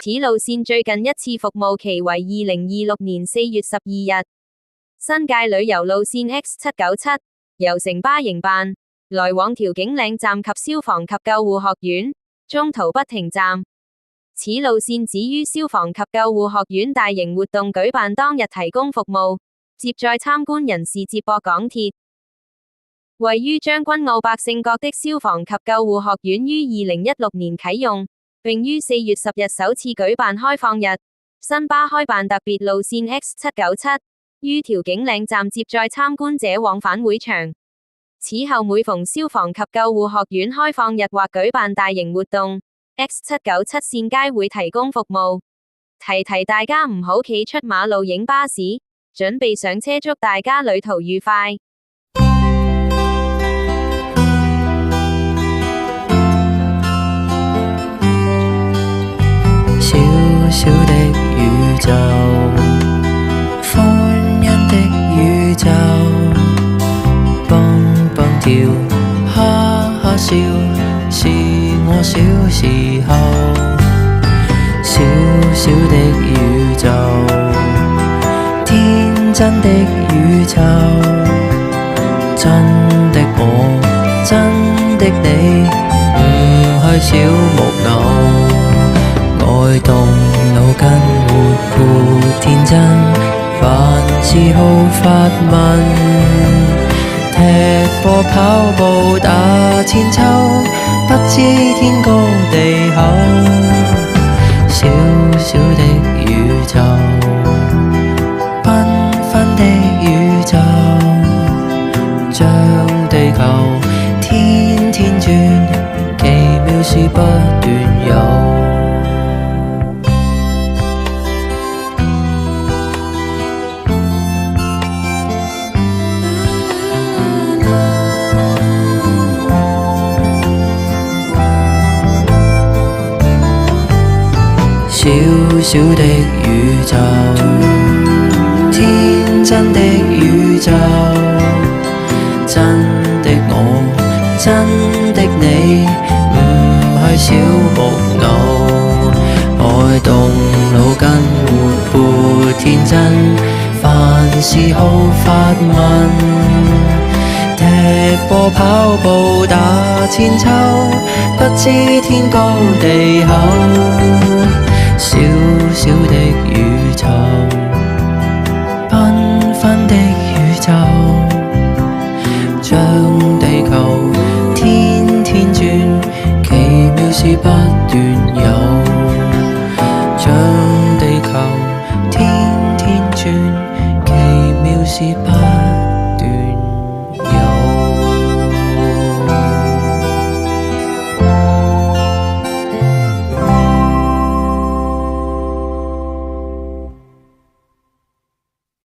此路線最近一次服務期為2026年4月12日。新界旅遊路線 X797 由城巴營辦，來往調景嶺站及消防及救護學院，中途不停站。此路線只於消防及救護學院大型活動舉辦當日提供服務，接載參觀人士接駁港鐵。位於將軍澳百勝角的消防及救護學院於2016年啟用，並於4月10日首次舉辦開放日。新巴開辦特別路線 X797，於調景嶺站接載參觀者往返會場。此後每逢消防及救護學院開放日或舉辦大型活動，X797線皆會提供服務。提大家唔好企出馬路影巴士，準備上車，祝大家旅途愉快。小小的宇宙，歡欣的宇宙，蹦蹦跳，哈哈笑，是我小時候。小小的宇宙，天真的宇宙，真的我，真的你，唔係小木偶。愛動腦筋活潑天真，凡事好發問，踢波跑步打千秋，不知天高地厚。小小的宇宙，繽紛的宇宙，像地球天天轉，奇妙事不斷有。小小的宇宙，天真的宇宙，真的我，真的你，唔係小木偶。愛動腦筋活潑天真，凡事好發問，踢波跑步打千秋，不知天高地厚。小小的宇宙，繽紛的宇宙，像地球天天轉，奇妙事不